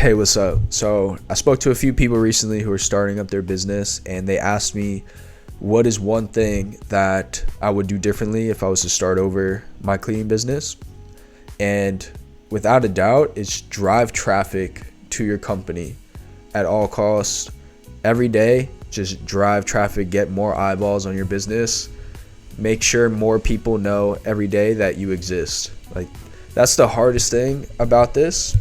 Hey, what's up? So, I spoke to a few people recently who are starting up their business, and they asked me what is one thing that I would do differently if I was to start over my cleaning business. And without a doubt, it's drive traffic to your company at all costs. Every day, just drive traffic, get more eyeballs on your business. Make sure more people know every day that you exist. Like, that's the hardest thing about this.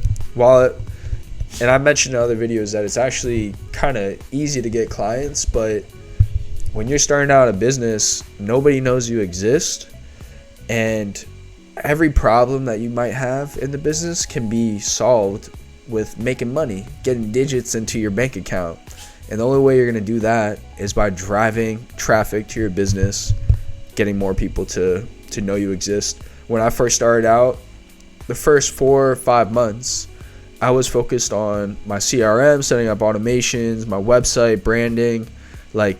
And I mentioned in other videos that it's actually kind of easy to get clients, but when you're starting out a business, nobody knows you exist, and every problem that you might have in the business can be solved with making money, getting digits into your bank account. And the only way you're going to do that is by driving traffic to your business, getting more people to know you exist. When I first started out, the first 4 or 5 months, I was focused on my CRM, setting up automations, my website, branding, like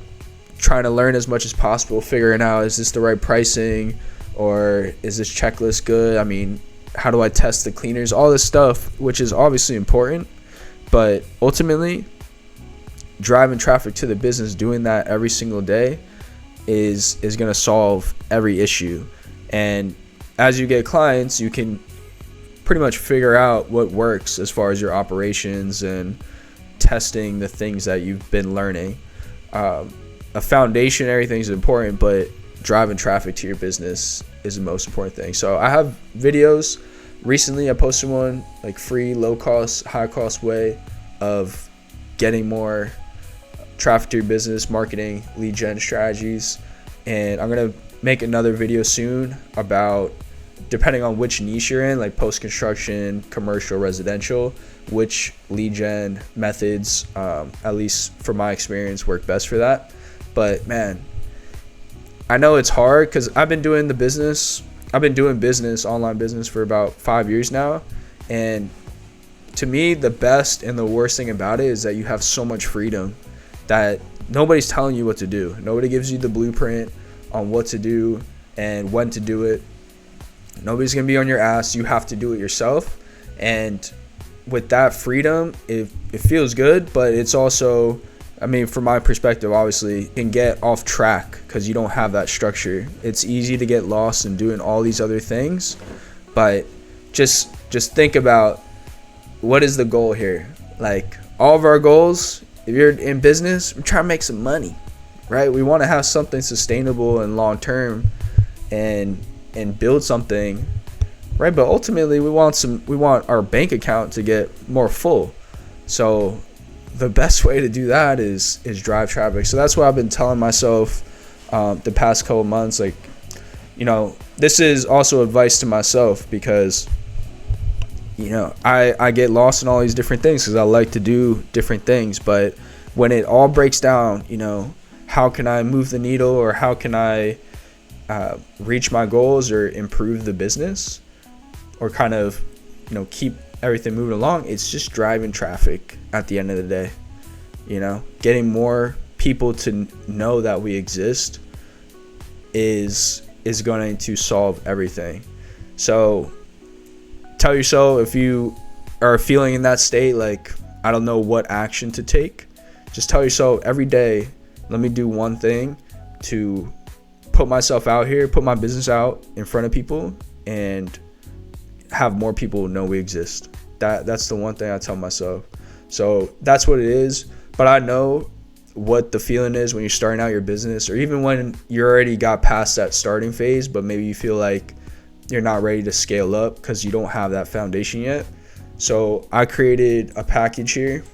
trying to learn as much as possible, figuring out, is this the right pricing, or is this checklist good? I mean, how do I test the cleaners? All this stuff, which is obviously important, but ultimately driving traffic to the business, doing that every single day is going to solve every issue. And as you get clients, you can pretty much figure out what works as far as your operations and testing the things that you've been learning. A foundation, everything is important, but driving traffic to your business is the most important thing. So I have videos. Recently, I posted one, like free, low cost, high cost way of getting more traffic to your business, marketing, lead gen strategies. And I'm going to make another video soon about, depending on which niche you're in, like post-construction, commercial, residential, which lead gen methods, at least from my experience, work best for that. But man, I know it's hard because I've been doing business, online business for about 5 years now. And to me, the best and the worst thing about it is that you have so much freedom that nobody's telling you what to do. Nobody gives you the blueprint on what to do and when to do it. Nobody's going to be on your ass. You have to do it yourself. And with that freedom, it feels good, but it's also, I mean, from my perspective, obviously, can get off track because you don't have that structure. It's easy to get lost in doing all these other things, but just think about, what is the goal here? Like, all of our goals, if you're in business, we're trying to make some money, right? We want to have something sustainable and long-term and build something, right? But ultimately, we want our bank account to get more full. So the best way to do that is drive traffic. So that's what I've been telling myself the past couple months. Like, you know, this is also advice to myself because, you know, I get lost in all these different things because I like to do different things. But when it all breaks down, you know, how can I move the needle, or how can I reach my goals or improve the business, or kind of, you know, keep everything moving along? It's just driving traffic at the end of the day. You know, getting more people to know that we exist is going to solve everything. So tell yourself, if you are feeling in that state, like, I don't know what action to take, just tell yourself every day, let me do one thing to put myself out here, put my business out in front of people, and have more people know we exist. That's the one thing I tell myself. So that's what it is. But I know what the feeling is when you're starting out your business, or even when you already got past that starting phase, but maybe you feel like you're not ready to scale up because you don't have that foundation yet. So I created a package here,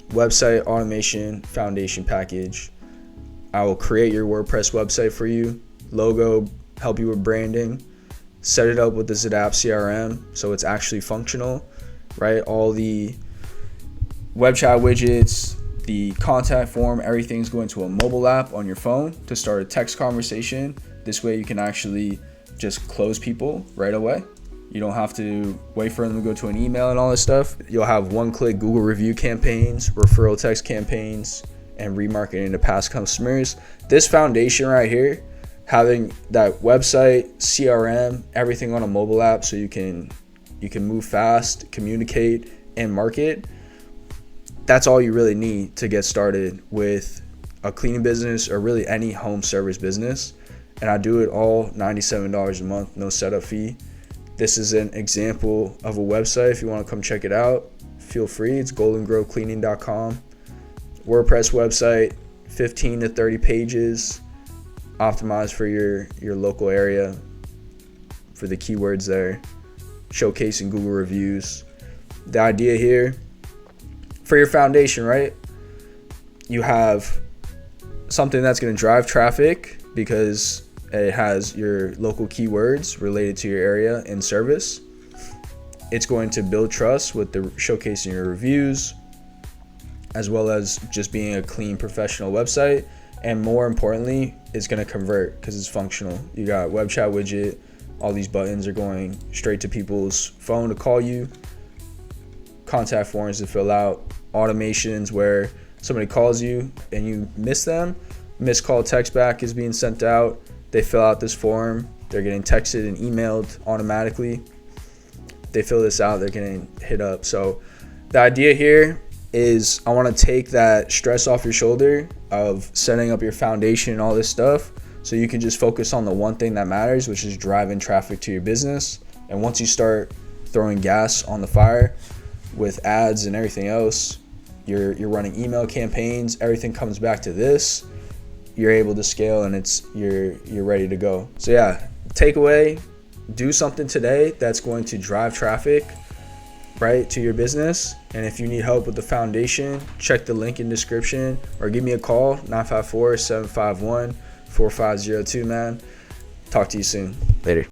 website automation foundation package. I will create your WordPress website for you, logo, help you with branding, set it up with the Zadapp CRM so it's actually functional, right? All the web chat widgets, the contact form, everything's going to a mobile app on your phone to start a text conversation. This way you can actually just close people right away. You don't have to wait for them to go to an email and all this stuff. You'll have one-click Google review campaigns, referral text campaigns, and remarketing to past customers. This foundation right here, having that website, CRM, everything on a mobile app, so you can move fast, communicate, and market, that's all you really need to get started with a cleaning business or really any home service business. And I do it all $97 a month, no setup fee. This is an example of a website. If you want to come check it out, feel free. It's goldengrowcleaning.com. WordPress website, 15 to 30 pages, optimized for your local area, for the keywords there, showcasing Google reviews. The idea here, for your foundation, right? You have something that's going to drive traffic because it has your local keywords related to your area and service. It's going to build trust with the showcasing your reviews, as well as just being a clean professional website. And more importantly, it's going to convert because it's functional. You got web chat widget, all these buttons are going straight to people's phone to call you, contact forms to fill out, automations where somebody calls you and you miss them, missed call text back is being sent out. They fill out this form, they're getting texted and emailed automatically. They fill this out, they're getting hit up. So the idea here is I want to take that stress off your shoulder of setting up your foundation and all this stuff, so you can just focus on the one thing that matters, which is driving traffic to your business. And once you start throwing gas on the fire with ads and everything else, you're running email campaigns, everything comes back to this, you're able to scale, and you're ready to go. So yeah, takeaway, do something today that's going to drive traffic right to your business. And if you need help with the foundation, check the link in description or give me a call, 954-751-4502, man. Talk to you soon. Later.